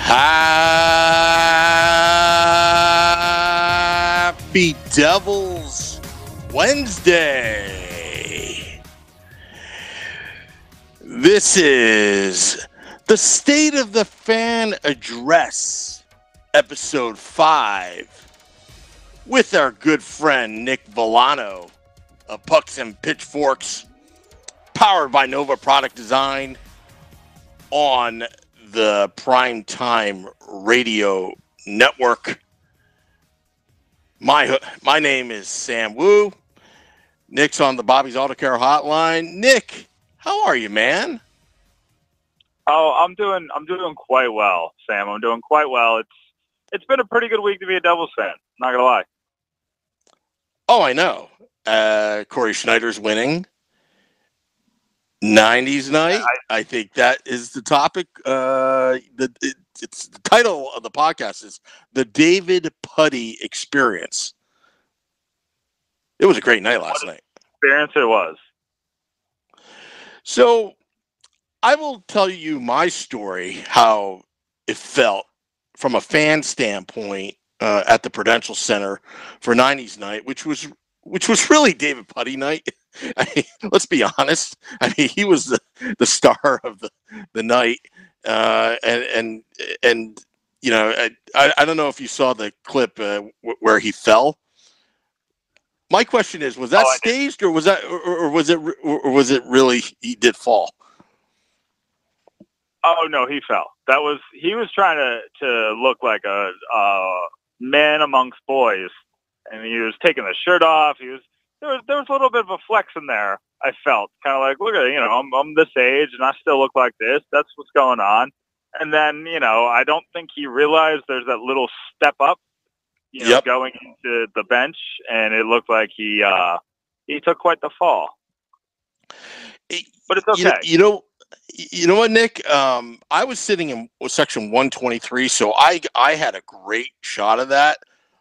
Happy Devil's Wednesday. This is the State of the Fan Address, episode 5, with our good friend Nick Villano of Pucks and Pitchforks, powered by Nova Product Design, on the Primetime Radio Network. My name is Sam Wu. Nick's on the Bobby's Auto Care Hotline. Nick, how are you, man? Oh, I'm doing quite well, Sam. I'm doing quite well. It's been a pretty good week to be a Devils fan. Not gonna lie. Oh, I know. Corey Schneider's winning. 90s night. I think that is the topic. It's the title of the podcast is The David Puddy Experience. It was a great night last night. Experience it was. So I will tell you my story, how it felt from a fan standpoint at the Prudential Center for 90s night, which was really David Puddy night. I mean, let's be honest. I mean, he was the star of the night, and you know, I don't know if you saw the clip where he fell. My question is, was that staged, or was it really he did fall? Oh no, he fell. He was trying to look like a man amongst boys, and he was taking the shirt off. There was a little bit of a flex in there. I felt kind of like, look at it, I'm this age and I still look like this. That's what's going on. And then, I don't think he realized there's that little step up, going into the bench, and it looked like he took quite the fall. But it's okay. You know what, Nick? I was sitting in section 123, so I had a great shot of that.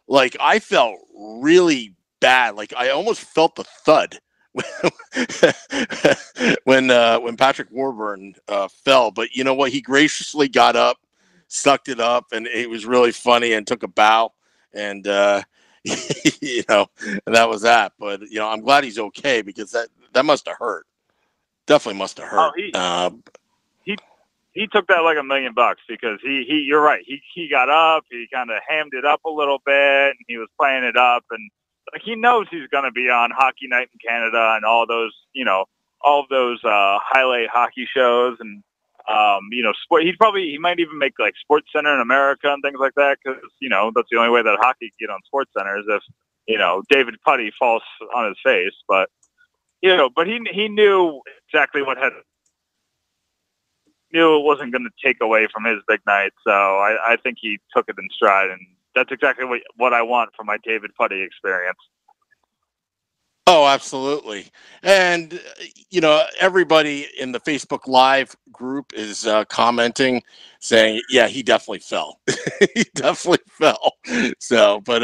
Like, I felt really bad. Like, I almost felt the thud when Patrick Warburton fell. But you know what? He graciously got up, sucked it up, and it was really funny, and took a bow, and and that was that. But I'm glad he's okay, because that must have hurt. Definitely must have hurt. He took that like $1 million, because you're right. He got up, he kind of hammed it up a little bit, and he was playing it up, and like he knows he's going to be on Hockey Night in Canada and all those highlight hockey shows, and sport. He might even make like Sports Center in America and things like that, because that's the only way that hockey can get on Sports Center is if David Puddy falls on his face, but he knew exactly what knew it wasn't going to take away from his big night. So I think he took it in stride, and that's exactly what I want for my David Puddy experience. Oh, absolutely. And, everybody in the Facebook Live group is commenting, saying, yeah, he definitely fell. He definitely fell. So, but,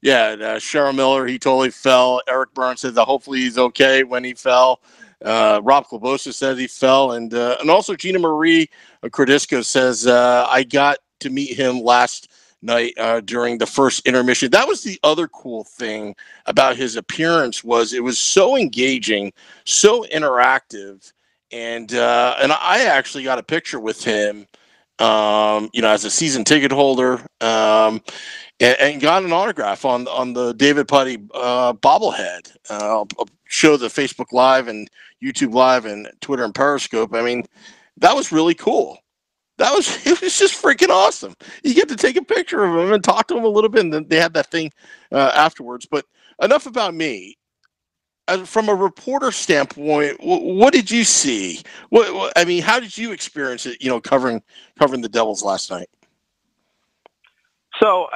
Cheryl Miller, he totally fell. Eric Burns says that hopefully he's okay when he fell. Rob Klobosa said he fell. And also Gina Marie Cordisco says, I got to meet him last night during the first intermission. That was the other cool thing about his appearance, was it was so engaging, so interactive, and I actually got a picture with him, as a season ticket holder, and got an autograph on the David Puddy bobblehead. I'll show the Facebook Live and YouTube Live and Twitter and Periscope. I mean, that was really cool. It was just freaking awesome. You get to take a picture of him and talk to him a little bit, and then they had that thing afterwards. But enough about me. From a reporter standpoint, what did you see? How did you experience it? Covering the Devils last night. So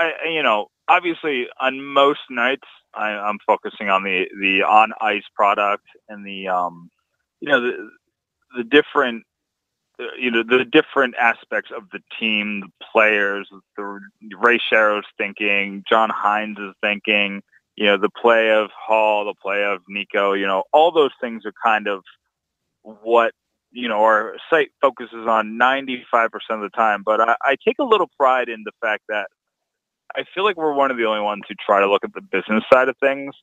obviously on most nights I'm focusing on the on ice product and the different. The different aspects of the team, the players, the Ray Sherrow's thinking, John Hines' thinking, the play of Hall, the play of Nico, all those things are kind of what our site focuses on 95% of the time, but I take a little pride in the fact that I feel like we're one of the only ones who try to look at the business side of things.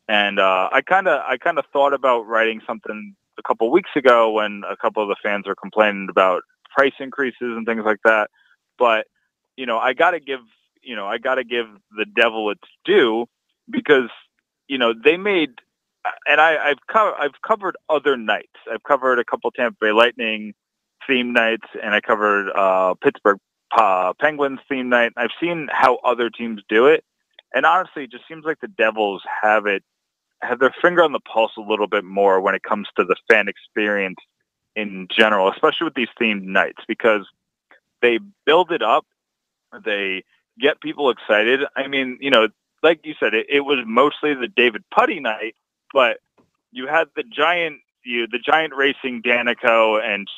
And I kind of thought about writing something a couple weeks ago when a couple of the fans were complaining about price increases and things like that. But I gotta give the devil its due, because they made, and I've covered other nights. I've covered a couple Tampa Bay Lightning theme nights, and I covered Pittsburgh Penguins theme night. I've seen how other teams do it, and honestly, it just seems like the Devils have their finger on the pulse a little bit more when it comes to the fan experience in general, especially with these themed nights, because they build it up, they get people excited. I mean, like you said, it was mostly the David Puddy night, but you had the giant racing Danico, and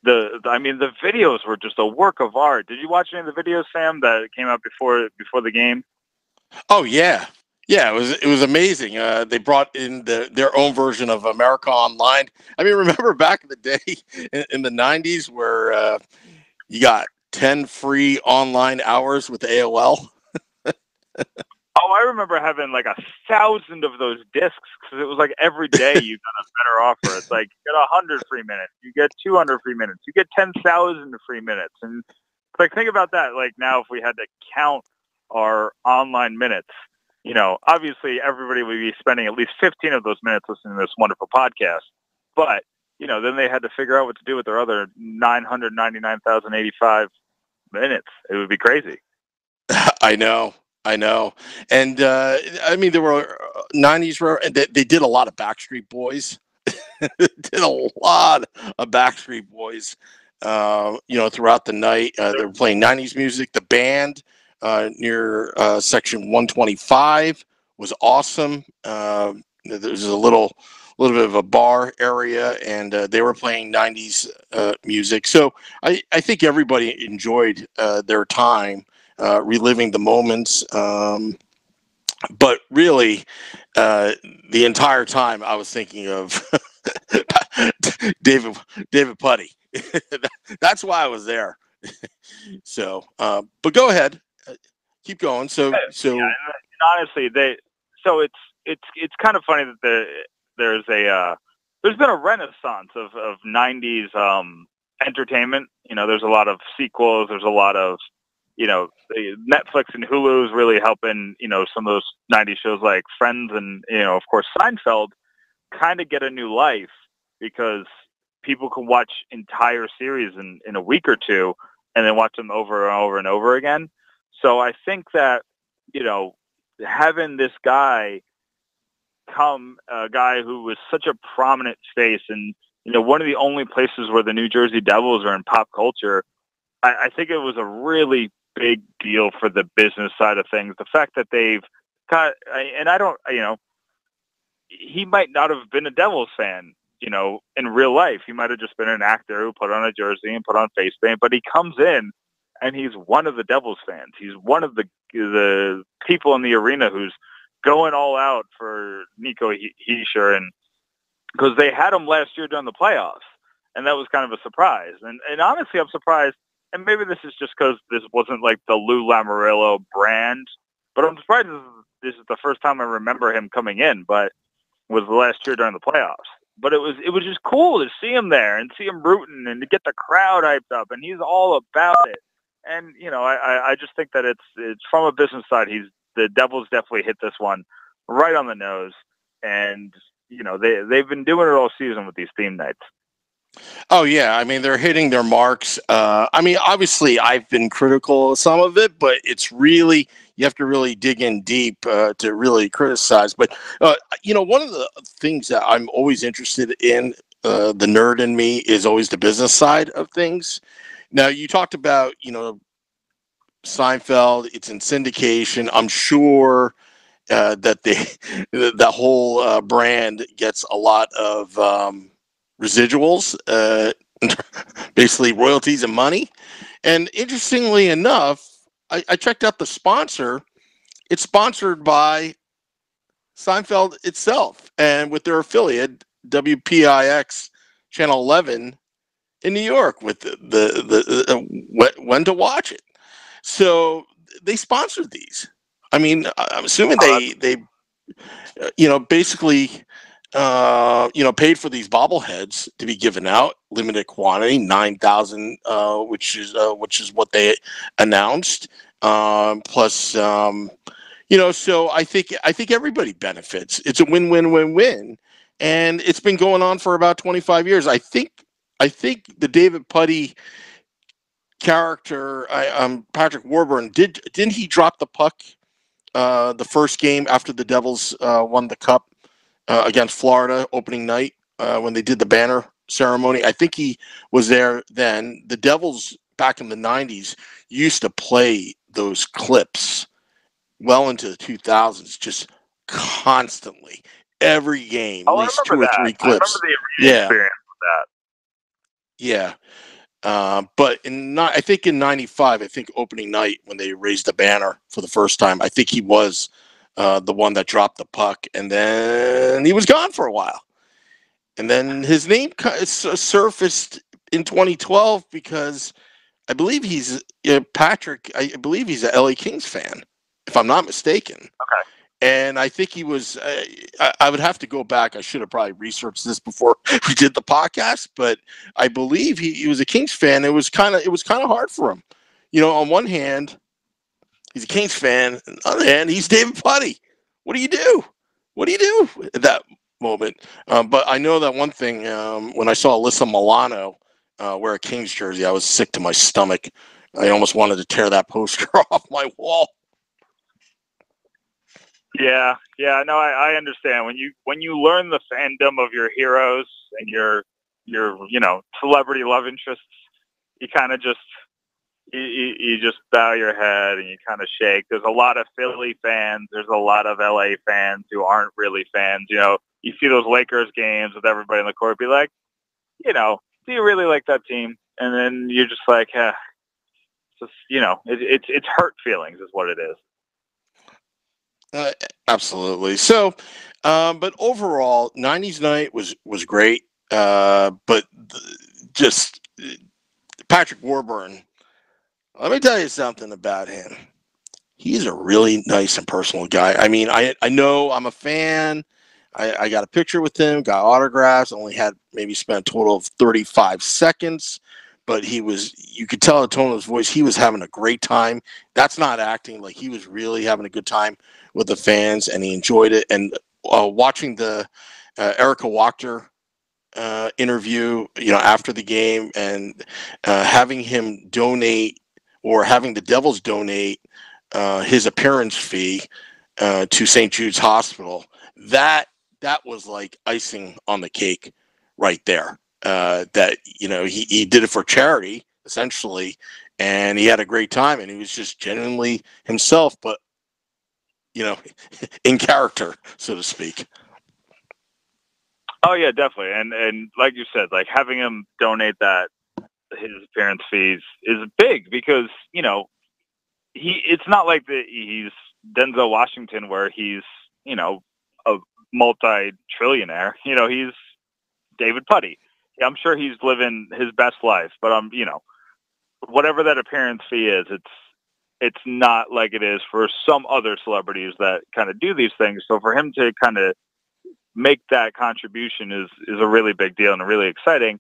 the videos were just a work of art. Did you watch any of the videos, Sam, that came out before the game? Oh yeah, yeah. It was amazing. They brought in their own version of America Online. I mean, remember back in the day in the '90s where you got 10 free online hours with AOL. Oh, I remember having like 1,000 of those discs, because it was like every day you got a better offer. It's like you get 100 free minutes, you get 200 free minutes, you get 10,000 free minutes, and like think about that. Like now, if we had to count our online minutes, obviously everybody would be spending at least 15 of those minutes listening to this wonderful podcast. But then they had to figure out what to do with their other 999,085 minutes. It would be crazy. I know. And I mean, there were '90s. They did a lot of Backstreet Boys. Did a lot of Backstreet Boys. Throughout the night, they were playing '90s music. The band near section 125 was awesome. There's a little bit of a bar area, and they were playing '90s music. So I think everybody enjoyed their time. Reliving the moments, but really, the entire time I was thinking of David Puddy. That's why I was there. So, but go ahead, keep going. So, yeah, and honestly, it's kind of funny that there's been a renaissance of '90s entertainment. There's a lot of sequels. There's a lot of Netflix and Hulu is really helping, some of those '90s shows like Friends and, of course, Seinfeld kind of get a new life, because people can watch entire series in a week or two and then watch them over and over and over again. So I think that, having this guy a guy who was such a prominent face and, one of the only places where the New Jersey Devils are in pop culture, I think it was a really big deal for the business side of things. The fact that they've got, and I don't, he might not have been a Devils fan, in real life. He might have just been an actor who put on a jersey and put on face paint, but he comes in and he's one of the Devils fans. He's one of the people in the arena who's going all out for Nico Hischier, and because they had him last year during the playoffs, and that was kind of a surprise. And honestly, I'm surprised. And maybe this is just because this wasn't like the Lou Lamoriello brand, but I'm surprised this is the first time I remember him coming in, but was last year during the playoffs. But it was just cool to see him there and see him rooting and to get the crowd hyped up, and he's all about it. And I just think that it's from a business side, the Devils definitely hit this one right on the nose, and they've been doing it all season with these theme nights. Oh yeah, I mean they're hitting their marks. I mean, obviously I've been critical of some of it, but it's really, you have to really dig in deep to really criticize. But one of the things that I'm always interested in, the nerd in me, is always the business side of things. Now you talked about Seinfeld. It's in syndication. I'm sure that the whole brand gets a lot of residuals, basically royalties and money. And interestingly enough, I checked out the sponsor. It's sponsored by Seinfeld itself and with their affiliate WPIX Channel 11 in New York with when to watch it. So they sponsored these. I mean, I'm assuming they basically paid for these bobbleheads to be given out, limited quantity, 9,000, which is what they announced. Plus, so I think everybody benefits. It's a win-win-win-win, and it's been going on for about 25 years. I think the David Puddy character, Patrick Warburton, didn't he drop the puck the first game after the Devils won the Cup against Florida opening night when they did the banner ceremony? I think he was there then. The Devils back in the 90s used to play those clips well into the 2000s, just constantly. Every game, at least two or three clips. I remember the experience with that. Yeah. But I think in '95, I think opening night when they raised the banner for the first time, I think he was the one that dropped the puck, and then he was gone for a while. And then his name surfaced in 2012 because I believe he's Patrick. I believe he's a LA Kings fan, if I'm not mistaken. Okay. And I think he was. I would have to go back. I should have probably researched this before we did the podcast. But I believe he was a Kings fan. It was kind of hard for him. On one hand, he's a Kings fan. On the other hand, he's David Puddy. What do you do? What do you do at that moment? But I know that one thing. When I saw Alyssa Milano wear a Kings jersey, I was sick to my stomach. I almost wanted to tear that poster off my wall. Yeah, no, I understand. When you learn the fandom of your heroes and your celebrity love interests, you kind of just you just bow your head and you kind of shake. There's a lot of Philly fans. There's a lot of LA fans who aren't really fans. You see those Lakers games with everybody in the court be like, do you really like that team? And then you're just like, it's hurt feelings is what it is. Absolutely. So, but overall, '90s night was great. But just Patrick Warburton. Let me tell you something about him. He's a really nice and personal guy. I mean, I know I'm a fan. I got a picture with him, got autographs. Only had maybe spent a total of 35 seconds. But you could tell the tone of his voice, he was having a great time. That's not acting. Like, he was really having a good time with the fans, and he enjoyed it. And watching the Erica Wachter interview, after the game, and having him donate, or having the Devils donate his appearance fee to St. Jude's Hospital, that was like icing on the cake right there. That he did it for charity essentially, and he had a great time, and he was just genuinely himself, but in character, so to speak. Oh yeah, definitely. And like you said, like having him donate his appearance fees is big because it's not like he's Denzel Washington where he's a multi-trillionaire. He's David Puddy. I'm sure he's living his best life, but whatever that appearance fee is, it's not like it is for some other celebrities that kind of do these things. So for him to kind of make that contribution is a really big deal and really exciting.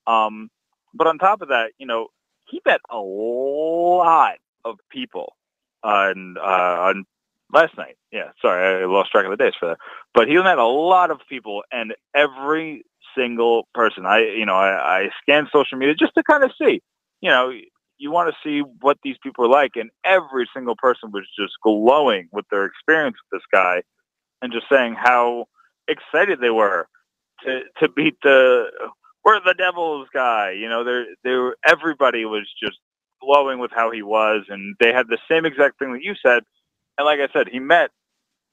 But on top of that, he met a lot of people on last night. Yeah, sorry, I lost track of the days for that. But he met a lot of people, and every single person. I scanned social media just to kind of see. You want to see what these people are like, and every single person was just glowing with their experience with this guy, and just saying how excited they were to beat we're the Devils guy. Everybody was just glowing with how he was, and they had the same exact thing that you said. And like I said, he met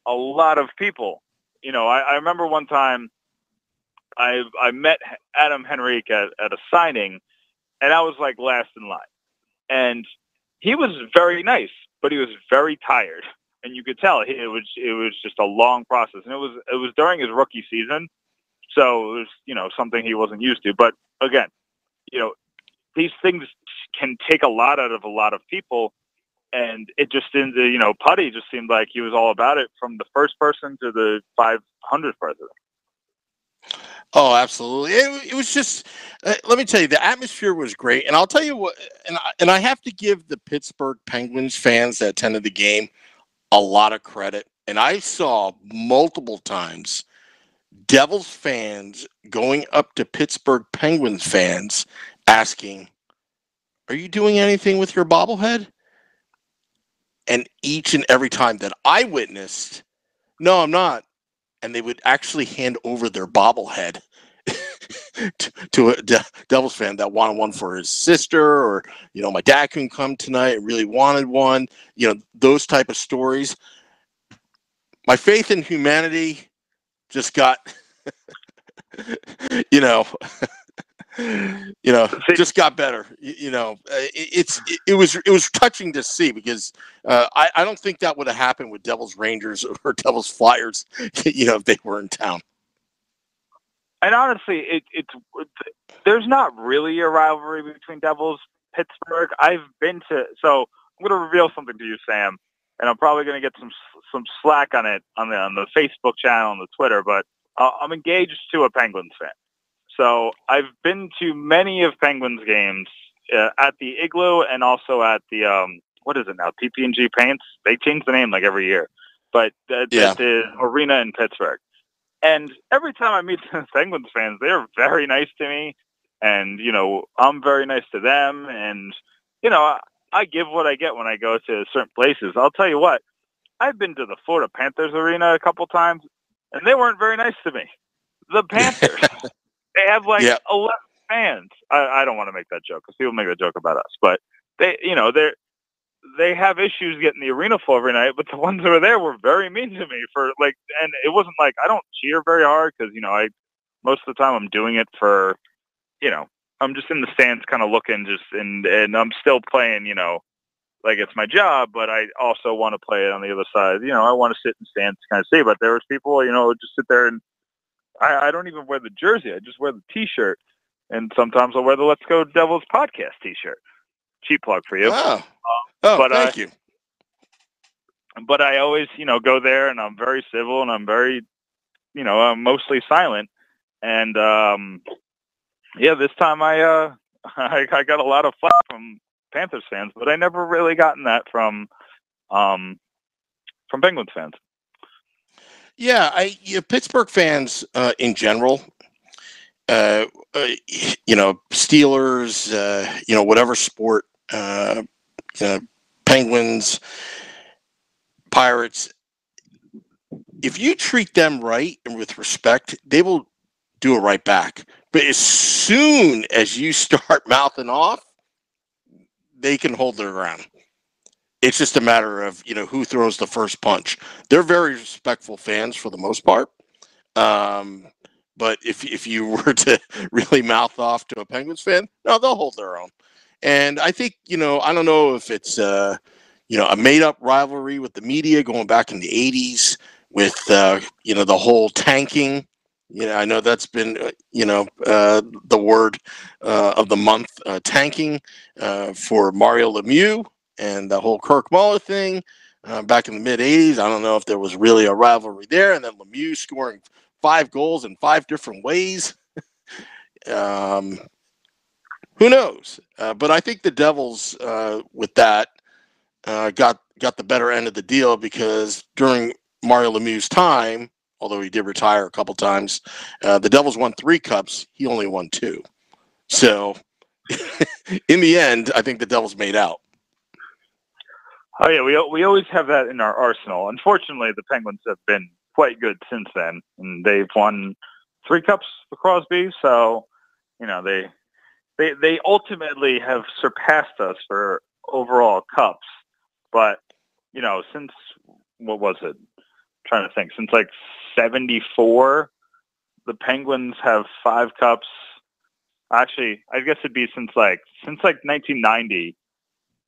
a lot of people. I remember one time I met Adam Henrique at a signing, and I was like last in line. And he was very nice, but he was very tired, and you could tell it was just a long process. And it was during his rookie season, So there's, something he wasn't used to. But again, these things can take a lot out of a lot of people. And it just seemed to, Puddy just seemed like he was all about it from the first person to the 500th person. Oh, absolutely. It was just, let me tell you, the atmosphere was great. And I'll tell you what, and I have to give the Pittsburgh Penguins fans that attended the game a lot of credit. And I saw multiple times Devils fans going up to Pittsburgh Penguins fans asking, "Are you doing anything with your bobblehead?" And each and every time that I witnessed, "No, I'm not." And they would actually hand over their bobblehead to a Devils fan that wanted one for his sister, or, my dad couldn't come tonight, I really wanted one, those type of stories. My faith in humanity just got, you know, just got better. It was touching to see, because I don't think that would have happened with Devils Rangers or Devils Flyers, if they were in town. And honestly, there's not really a rivalry between Devils Pittsburgh. So I'm going to reveal something to you, Sam, and I'm probably going to get some slack on it on the Facebook channel and the Twitter, but I'm engaged to a Penguins fan. So I've been to many of Penguins games at the Igloo, and also at the what is it now? PP&G Paints. They change the name like every year, but the arena in Pittsburgh. And every time I meet the Penguins fans, they're very nice to me, and I'm very nice to them, and I give what I get when I go to certain places. I'll tell you what, I've been to the Florida Panthers arena a couple times, and they weren't very nice to me. The Panthers, they have 11 fans. I don't want to make that joke, because people make that joke about us, but they have issues getting the arena full every night, but the ones that were there were very mean to me and it wasn't like, I don't cheer very hard, because, most of the time I'm doing it for, I'm just in the stands kind of looking, and I'm still playing, like it's my job, but I also want to play it on the other side. I want to sit in stands to kind of see, but there was people, just sit there, and I don't even wear the jersey. I just wear the t-shirt. And sometimes I'll wear the Let's Go Devils podcast t-shirt. Cheap plug for you. But thank you. But I always, go there, and I'm very civil, and I'm very, I'm mostly silent. And this time I got a lot of flack from Panthers fans, but I never really gotten that from Penguins fans. Yeah, Pittsburgh fans in general, Steelers, whatever sport, Penguins, Pirates, if you treat them right and with respect, they will do it right back. But as soon as you start mouthing off, they can hold their ground. It's just a matter of, who throws the first punch. They're very respectful fans for the most part. But if you were to really mouth off to a Penguins fan, no, they'll hold their own. And I think, I don't know if it's, a made-up rivalry with the media going back in the 80s with, the whole tanking. I know that's been, the word of the month, tanking for Mario Lemieux and the whole Kirk Muller thing back in the mid-'80s. I don't know if there was really a rivalry there. And then Lemieux scoring 5 goals in 5 different ways. Who knows? But I think the Devils, with that, got the better end of the deal, because during Mario Lemieux's time, although he did retire a couple times, the Devils won 3 cups. He only won 2. So, in the end, I think the Devils made out. Oh yeah, we always have that in our arsenal. Unfortunately, the Penguins have been quite good since then, and they've won 3 cups for Crosby. So, they ultimately have surpassed us for overall cups. But since what was it? I'm trying to think. Since like 74, the Penguins have 5 cups. Actually, I guess it'd be since 1990.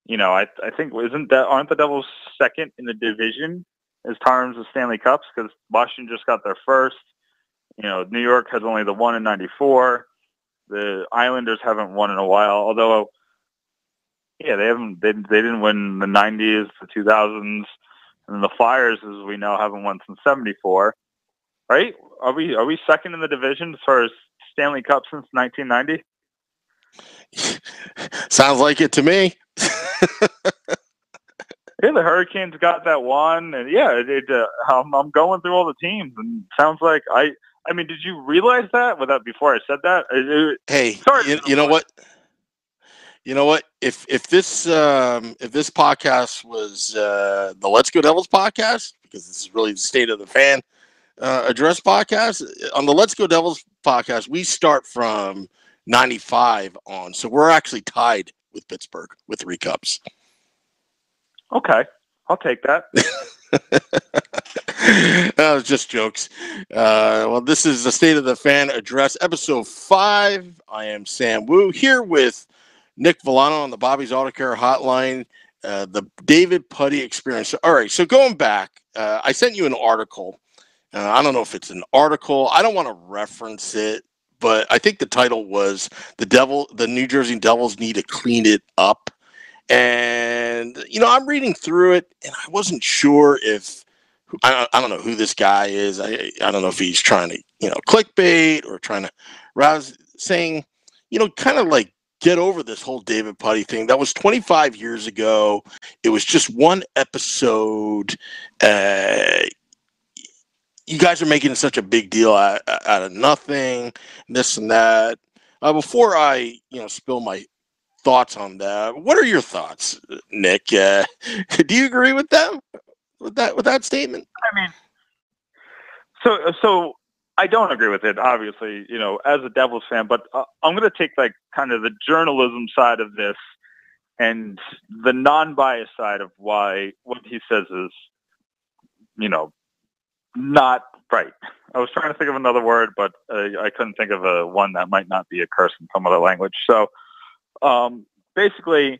I think aren't the Devils second in the division as terms of Stanley Cups, because Washington just got their first, New York has only the one in '94. The Islanders haven't won in a while, although, yeah, they haven't. They didn't win the '90s, the 2000s, and the Flyers, as we know, haven't won since '74. Right? Are we second in the division as far as Stanley Cup since 1990? Sounds like it to me. Yeah, the Hurricanes got that one, and yeah, I'm going through all the teams, and it sounds like I mean, did you realize that before I said that? Hey, you know what? You know what? If this podcast was the Let's Go Devils podcast, because this is really the State of the Fan Address podcast, on the Let's Go Devils podcast, we start from 95 on, so we're actually tied with Pittsburgh with 3 cups. Okay, I'll take that. That was just jokes. Well, this is the State of the Fan Address, episode 5. I am Sam Wu, here with Nick Villano on the Bobby's Auto Care Hotline, the David Puddy experience. All right, so going back, I sent you an article. I don't know if it's an article. I don't want to reference it, but I think the title was the New Jersey Devils need to clean it up. And, I'm reading through it, and I wasn't sure if, I don't know who this guy is. I don't know if he's trying to, clickbait or trying to rouse, saying, kind of like get over this whole David Puddy thing. That was 25 years ago. It was just one episode. You guys are making such a big deal out of nothing, this and that. Before I, spill my thoughts on that, what are your thoughts, Nick? Do you agree with them? With that statement? I mean, so I don't agree with it, obviously, as a Devils fan, but I'm going to take like kind of the journalism side of this and the non-biased side of why what he says is, not right. I was trying to think of another word, but I couldn't think of one that might not be a curse in some other language. So basically,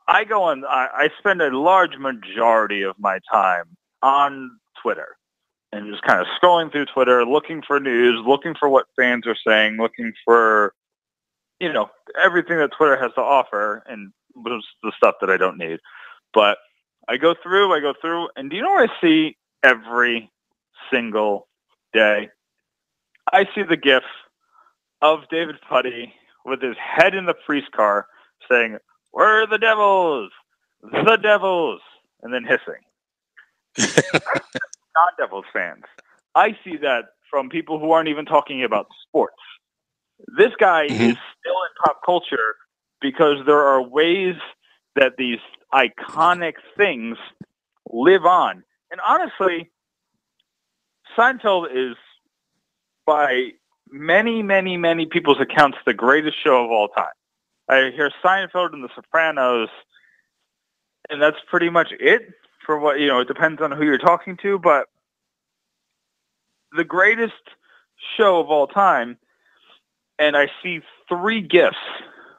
I spend a large majority of my time on Twitter and just kind of scrolling through Twitter, looking for news, looking for what fans are saying, looking for, everything that Twitter has to offer, and the stuff that I don't need. But I go through, and do you know what I see every single day? I see the GIF of David Puddy with his head in the police car saying, "We're the Devils, the Devils," and then hissing. Non-Devils fans, I see that from people who aren't even talking about sports. This guy is still in pop culture because there are ways that these iconic things live on. And honestly, Seinfeld is, by many, many, many people's accounts, the greatest show of all time. I hear Seinfeld and The Sopranos, and that's pretty much it for what, it depends on who you're talking to, but the greatest show of all time, and I see 3 GIFs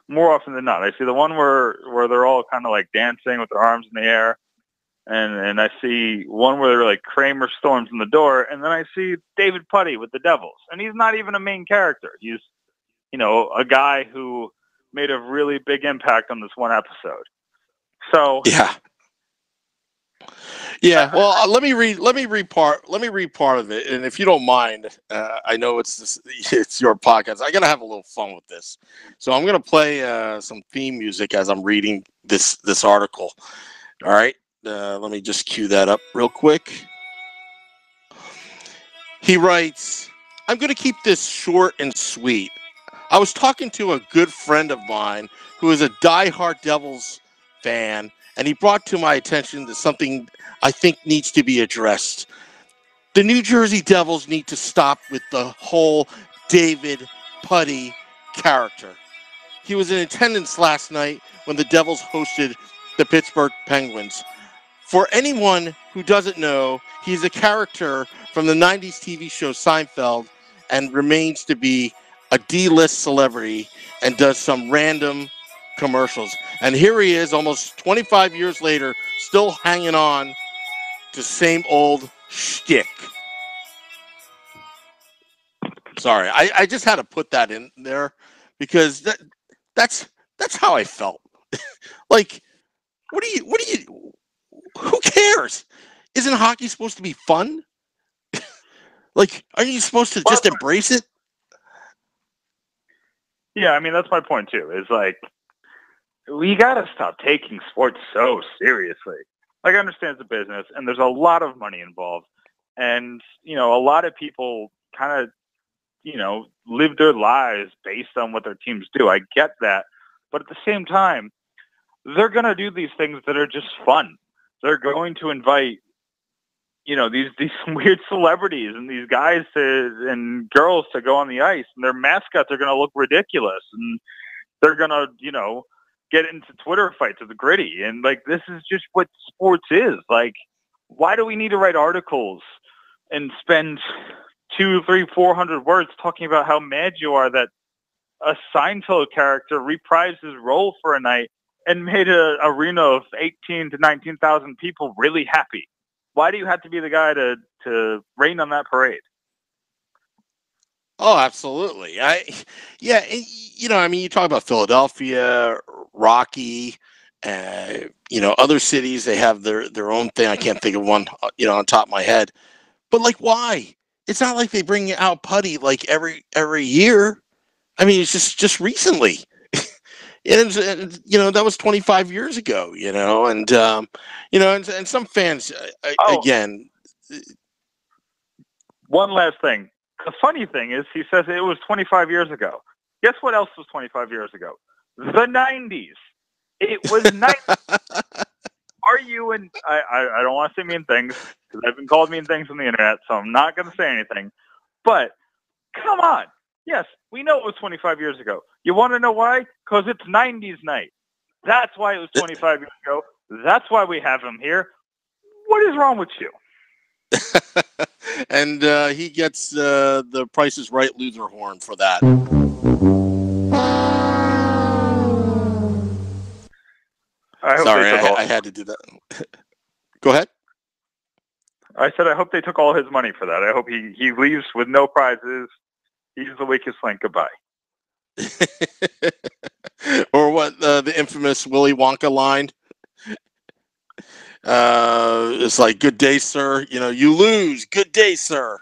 more often than not. I see the one where they're all kind of like dancing with their arms in the air, and I see one where they're like Kramer storms in the door, and then I see David Puddy with the Devils, and he's not even a main character. He's, a guy who made a really big impact on this one episode. So yeah. Well, let me read part of it, and if you don't mind, I know it's your podcast. I gotta have a little fun with this, so I'm gonna play some theme music as I'm reading this article. All right. Let me just cue that up real quick. He writes, "I'm going to keep this short and sweet. I was talking to a good friend of mine who is a diehard Devils fan, and he brought to my attention something I think needs to be addressed. The New Jersey Devils need to stop with the whole David Puddy character. He was in attendance last night when the Devils hosted the Pittsburgh Penguins. For anyone who doesn't know, he's a character from the 90s TV show Seinfeld and remains to be a D-list celebrity and does some random commercials. And here he is almost 25 years later, still hanging on to same old shtick." Sorry, I just had to put that in there because that's how I felt. Like, who cares? Isn't hockey supposed to be fun? Like, aren't you supposed to just embrace it? Yeah, I mean, that's my point too. Is like, we got to stop taking sports so seriously. Like, I understand it's a business and there's a lot of money involved. And, a lot of people kind of, live their lives based on what their teams do. I get that. But at the same time, they're going to do these things that are just fun. They're going to invite, these weird celebrities and these guys and girls to go on the ice, and their mascots are going to look ridiculous, and they're going to, get into Twitter fights with the gritty. And like, this is just what sports is. Like, why do we need to write articles and spend 200, 300, 400 words talking about how mad you are that a Seinfeld character reprised his role for a night and made an arena of 18 to 19,000 people really happy? Why do you have to be the guy to rain on that parade? Oh, absolutely. You talk about Philadelphia, Rocky, other cities. They have their own thing. I can't think of one, on top of my head. But like, why? It's not like they bring out Puddy like every year. I mean, it's just recently. And that was 25 years ago. And some fans, again. One last thing. The funny thing is, he says it was 25 years ago. Guess what else was 25 years ago? The 90s. It was 90s. Are you and I don't want to say mean things because I've been called mean things on the internet, so I'm not going to say anything. But come on. Yes, we know it was 25 years ago. You want to know why? Because it's 90s night. That's why it was 25 years ago. That's why we have him here. What is wrong with you? And he gets the Price is Right loser horn for that. Sorry, I had to do that. Go ahead. I said I hope they took all his money for that. I hope he leaves with no prizes. He's the weakest link. Goodbye. Or what the infamous Willy Wonka line. It's like, good day, sir. You lose. Good day, sir.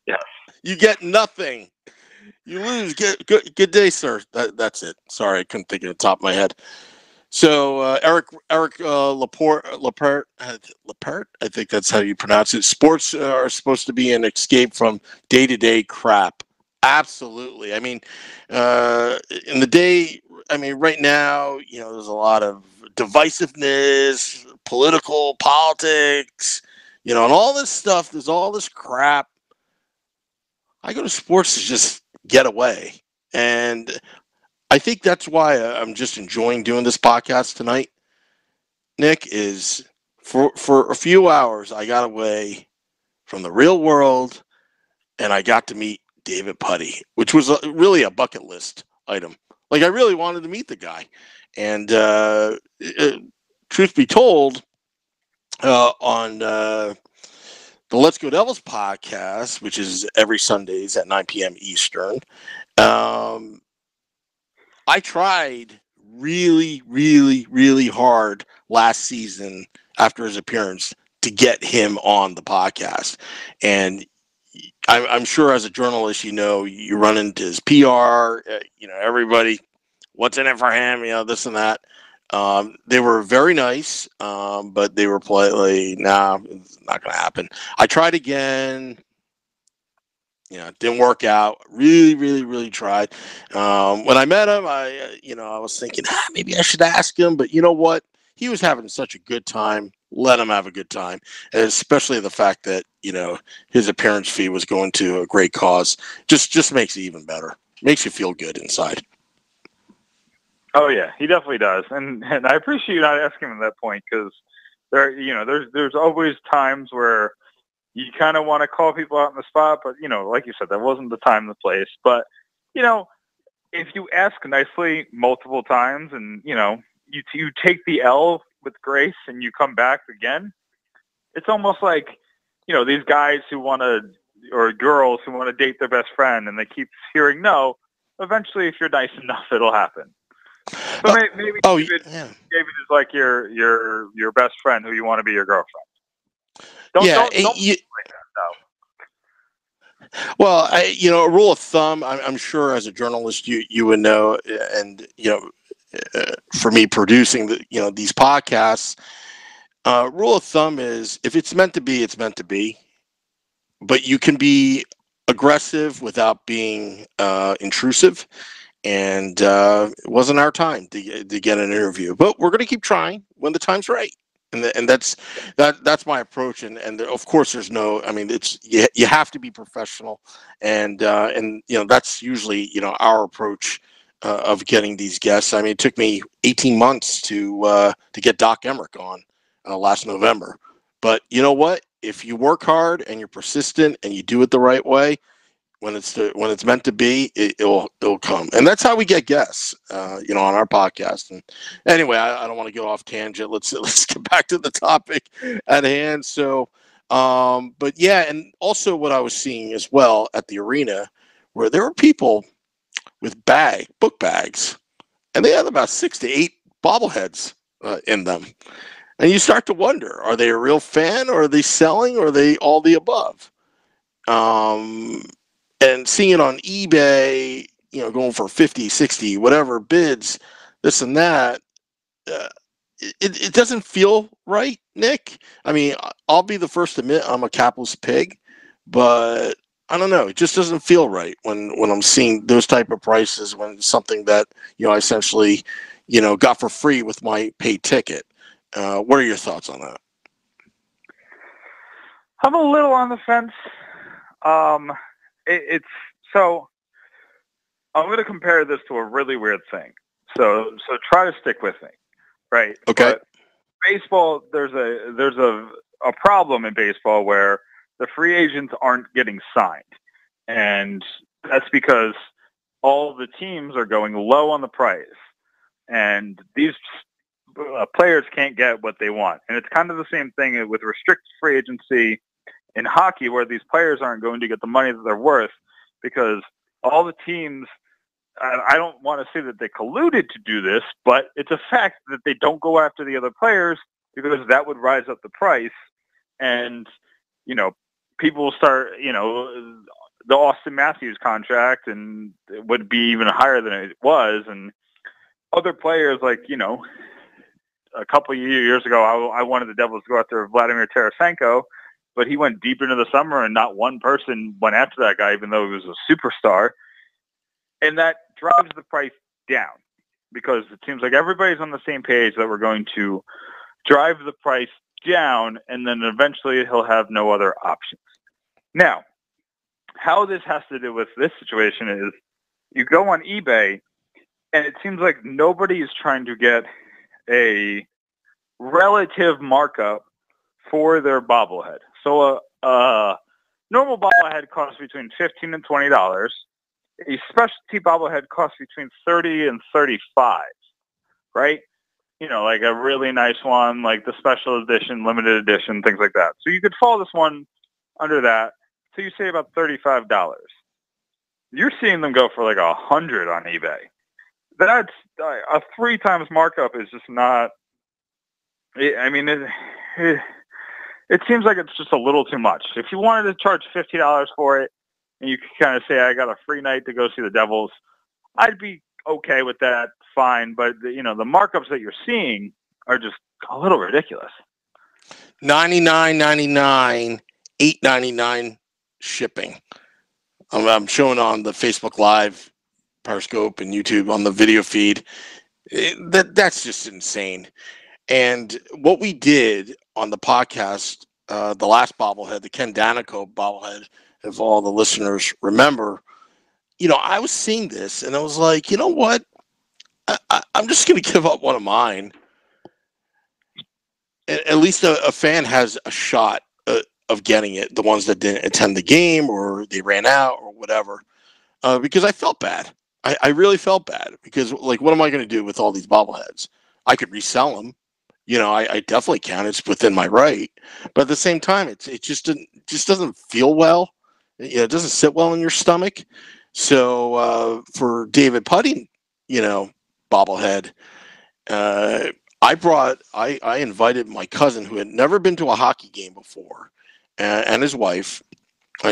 Yeah. You get nothing. You lose. Good day, sir. That's it. Sorry, I couldn't think of the top of my head. So Eric Laporte, I think that's how you pronounce it. Sports are supposed to be an escape from day-to-day crap. Absolutely. I mean, in the day, right now, there's a lot of divisiveness, politics, and all this stuff. There's all this crap. I go to sports to just get away. And I think that's why I'm just enjoying doing this podcast tonight, Nick, is for a few hours, I got away from the real world and I got to meet David Puddy, which was really a bucket list item. Like, I really wanted to meet the guy. And truth be told, on the Let's Go Devils podcast, which is every Sundays at 9 p.m. Eastern, I tried really, really, really hard last season after his appearance to get him on the podcast. And I'm sure as a journalist, you run into his PR, everybody, what's in it for him, this and that. They were very nice, but they were politely, nah, it's not going to happen. I tried again. It didn't work out. Really, really, really tried. When I met him, I was thinking, maybe I should ask him. But you know what? He was having such a good time. Let him have a good time. And especially the fact that, his appearance fee was going to a great cause. Just makes it even better. Makes you feel good inside. Oh, yeah, he definitely does. And I appreciate you not asking him at that point because there's always times where you kind of want to call people out on the spot, but, like you said, that wasn't the time and the place. But, if you ask nicely multiple times and, you take the L with grace and you come back again, it's almost like, these guys who want to or girls who want to date their best friend and they keep hearing no, eventually if you're nice enough, it'll happen. So maybe David is like your best friend who you want to be your girlfriend. Don't like that, though. Well, a rule of thumb, I'm sure as a journalist you would know, and for me producing these podcasts, rule of thumb is if it's meant to be, it's meant to be. But you can be aggressive without being intrusive. And it wasn't our time to get an interview, but we're going to keep trying when the time's right. And that's my approach. And of course, there's no. I mean, it's you have to be professional, and that's usually our approach of getting these guests. I mean, it took me 18 months to get Doc Emmerich on last November. But you know what? If you work hard and you're persistent and you do it the right way, when it's meant to be, it'll come. And that's how we get guests, on our podcast. And anyway, I don't want to go off tangent. Let's get back to the topic at hand. So, but yeah, and also what I was seeing as well at the arena, where there were people with book bags, and they had about 6 to 8 bobbleheads in them. And you start to wonder, are they a real fan, or are they selling, or are they all the above? And seeing it on eBay, going for 50, 60, whatever bids, this and that, it doesn't feel right, Nick. I mean, I'll be the first to admit I'm a capitalist pig, but I don't know. It just doesn't feel right when I'm seeing those type of prices when it's something that, I essentially, got for free with my paid ticket. What are your thoughts on that? I'm a little on the fence. It's so I'm going to compare this to a really weird thing. So try to stick with me, right? Okay. But baseball, there's a problem in baseball where the free agents aren't getting signed, and that's because all the teams are going low on the price, and these players can't get what they want. And it's kind of the same thing with restricted free agency in hockey, where these players aren't going to get the money that they're worth because all the teams, I don't want to say that they colluded to do this, but it's a fact that they don't go after the other players because that would rise up the price. And, people will start, the Austin Matthews contract, and it would be even higher than it was. And other players like, a couple of years ago, I wanted the Devils to go after Vladimir Tarasenko, but he went deep into the summer and not one person went after that guy, even though he was a superstar. And that drives the price down because it seems like everybody's on the same page that we're going to drive the price down, and then eventually he'll have no other options. Now, how this has to do with this situation is you go on eBay, and it seems like nobody is trying to get a relative markup for their bobblehead. So a normal bobblehead costs between $15 and $20. A specialty bobblehead costs between $30 and $35, right? Like a really nice one, like the special edition, limited edition, things like that. So you could follow this one under that. So you say about $35. You're seeing them go for like $100 on eBay. That's a 3 times markup is just not. I mean, it seems like it's just a little too much. If you wanted to charge $50 for it, and you could kind of say, I got a free night to go see the Devils, I'd be okay with that, fine. But, the markups that you're seeing are just a little ridiculous. $99.99, $8.99 shipping. I'm showing on the Facebook Live, Periscope, and YouTube on the video feed. That's just insane. And what we did on the podcast, the last bobblehead, the Ken Danico bobblehead, if all the listeners remember, I was seeing this and I was like, you know what? I'm just going to give up one of mine. At least a fan has a shot of getting it, the ones that didn't attend the game or they ran out or whatever, because I felt bad. I really felt bad because, like, what am I going to do with all these bobbleheads? I could resell them. I definitely can. It's within my right. But at the same time, it just doesn't feel well. It doesn't sit well in your stomach. So for David Puddy, bobblehead, I invited my cousin who had never been to a hockey game before, and his wife.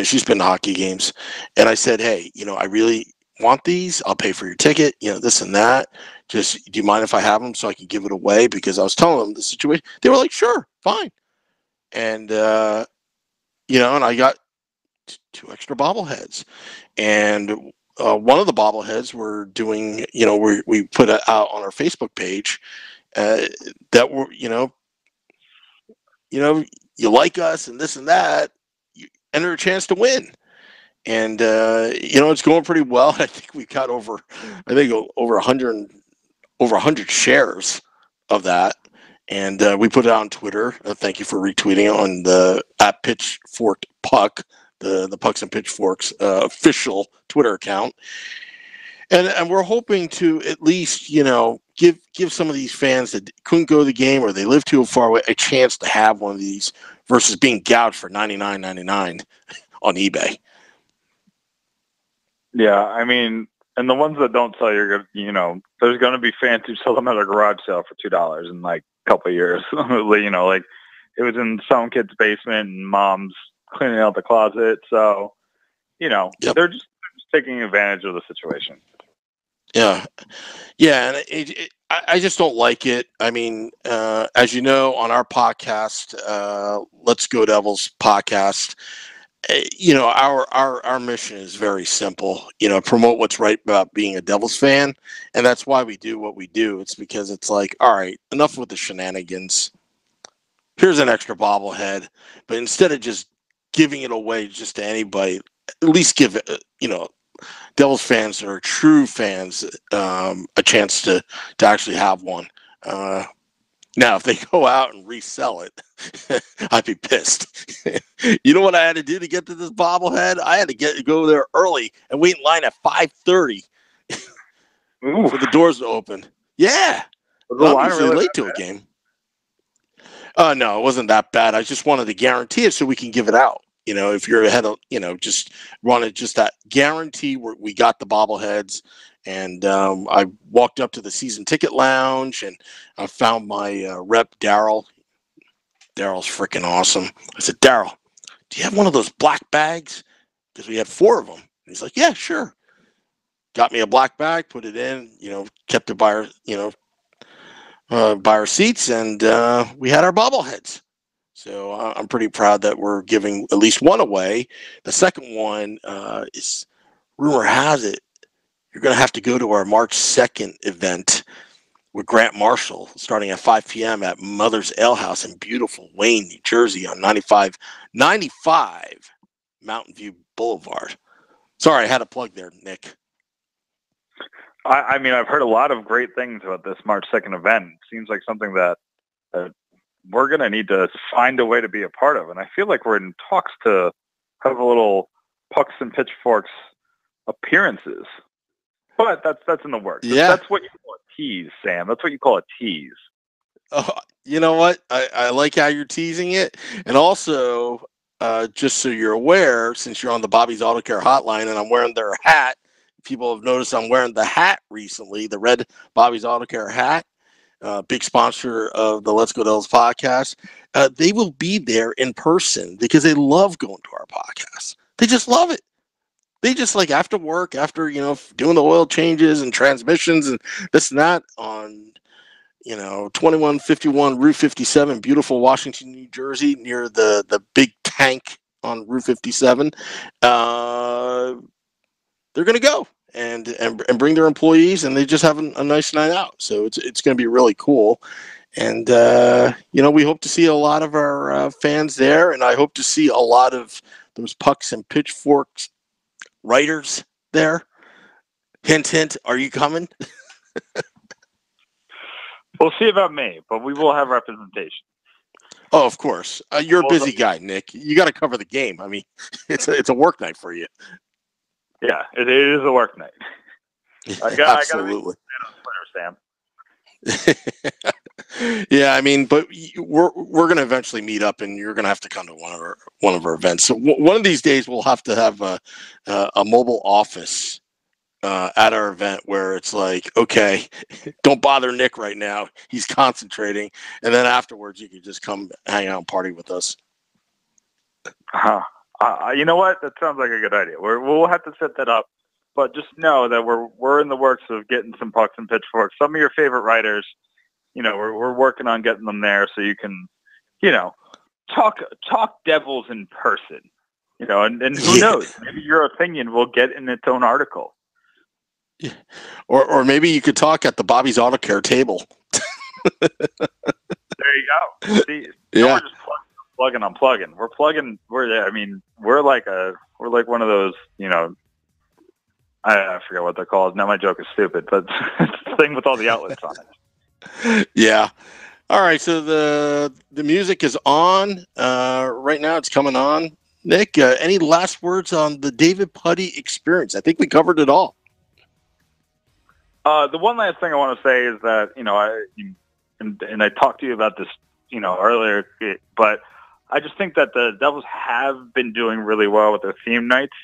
She's been to hockey games, and I said, "Hey, I really want these. I'll pay for your ticket. This and that. Just, do you mind if I have them so I can give it away?" Because I was telling them the situation. They were like, "Sure, fine." And and I got two extra bobbleheads, and one of the bobbleheads we're doing. We put it out on our Facebook page that were, you like us and this and that. You enter a chance to win. And it's going pretty well. I think we got over 100 shares of that, and we put it on Twitter. Thank you for retweeting on the at Pitchfork Puck, the Pucks and Pitchforks official Twitter account. And we're hoping to at least give some of these fans that couldn't go to the game or they live too far away a chance to have one of these versus being gouged for $99.99 on eBay. Yeah, I mean, and the ones that don't sell, there's going to be fans who sell them at a garage sale for $2 in like a couple of years. Like it was in some kid's basement and mom's cleaning out the closet. So, yep. They're just taking advantage of the situation. Yeah, and I just don't like it. I mean, as you know, on our podcast, Let's Go Devils podcast. Our mission is very simple. Promote what's right about being a Devils fan, and that's why we do what we do. It's because it's like, all right, enough with the shenanigans. Here's an extra bobblehead, but instead of just giving it away just to anybody, at least give it, Devils fans that are true fans a chance to actually have one. Now, if they go out and resell it, I'd be pissed. You know what I had to do to get to this bobblehead? I had to go there early and wait in line at 5:30 for the doors to open. Yeah, I'm usually late to a game. No, it wasn't that bad. I just wanted to guarantee it so we can give it out. If you're ahead of, just wanted just that guarantee where we got the bobbleheads. And I walked up to the season ticket lounge and I found my rep, Daryl. Daryl's freaking awesome. I said, "Daryl, do you have one of those black bags?" Because we had 4 of them. And he's like, "Yeah, sure." Got me a black bag, put it in, kept it by our seats, and we had our bobbleheads. So I'm pretty proud that we're giving at least one away. The second one is, rumor has it, you're going to have to go to our March 2nd event with Grant Marshall starting at 5 p.m. at Mother's Ale House in beautiful Wayne, New Jersey on 95 Mountain View Boulevard. Sorry, I had a plug there, Nick. I mean, I've heard a lot of great things about this March 2nd event. It seems like something that we're going to need to find a way to be a part of. And I feel like we're in talks to have a little Pucks and Pitchforks appearances. But that's in the works. Yeah. That's what you call a tease, Sam. That's what you call a tease. Oh, you know what? I like how you're teasing it. And also, just so you're aware, since you're on the Bobby's Auto Care hotline and I'm wearing their hat, people have noticed I'm wearing the hat recently, the red Bobby's Auto Care hat, big sponsor of the Let's Go Devils podcast. They will be there in person because they love going to our podcast. They just love it. They just like after work, after, doing the oil changes and transmissions and this and that on, 2151 Route 57, beautiful Washington, New Jersey, near the big tank on Route 57. They're going to go and bring their employees, and they just have a nice night out. So it's going to be really cool. And, we hope to see a lot of our fans there, and I hope to see a lot of those Pucks and Pitchforks writers there. Hint, hint, are you coming? We'll see about me, but we will have representation. Oh, of course. You're a busy guy, Nick. You got to cover the game. I mean, it's a work night for you. Yeah, it is a work night. Absolutely. I got to be on Twitter, Sam. Yeah, I mean, but we're going to eventually meet up, and you're going to have to come to one of our events. So one of these days, we'll have to have a mobile office at our event where it's like, okay, don't bother Nick right now; he's concentrating, and then afterwards, you can just come hang out and party with us. You know what? That sounds like a good idea. We'll have to set that up, but just know that we're in the works of getting some pucks and pitchforks. Some of your favorite writers, we're working on getting them there so you can, talk Devils in person. And who knows? Maybe your opinion will get in its own article. Yeah. Or maybe you could talk at the Bobby's Auto Care table. There you go. See, yeah. We're just plugging on plugging. We're plugging. We're like one of those. I forget what they're called. Now my joke is stupid, but it's the thing with all the outlets on it. Yeah. All right. So the music is on right now. It's coming on. Nick, any last words on the David Puddy experience? I think we covered it all. The one last thing I want to say is that, I talked to you about this, earlier, but I just think that the Devils have been doing really well with their theme nights.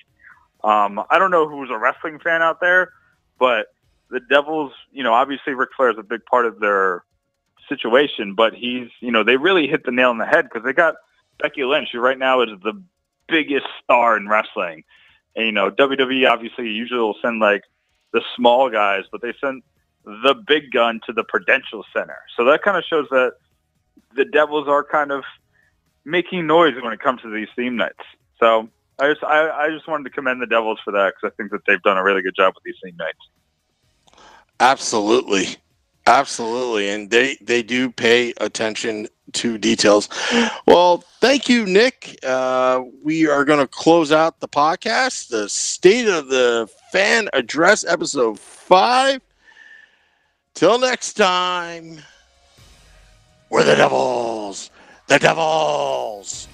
I don't know who's a wrestling fan out there, but the Devils, obviously Ric Flair is a big part of their situation, but he's, they really hit the nail on the head because they got Becky Lynch, who right now is the biggest star in wrestling. And, WWE obviously usually will send like the small guys, but they sent the big gun to the Prudential Center. So that kind of shows that the Devils are kind of making noise when it comes to these theme nights. So I just wanted to commend the Devils for that because I think that they've done a really good job with these theme nights. Absolutely. And they do pay attention to details. Well, thank you, Nick. We are going to close out the podcast, the State of the Fan Address episode 5. Till next time, we're the Devils. The Devils.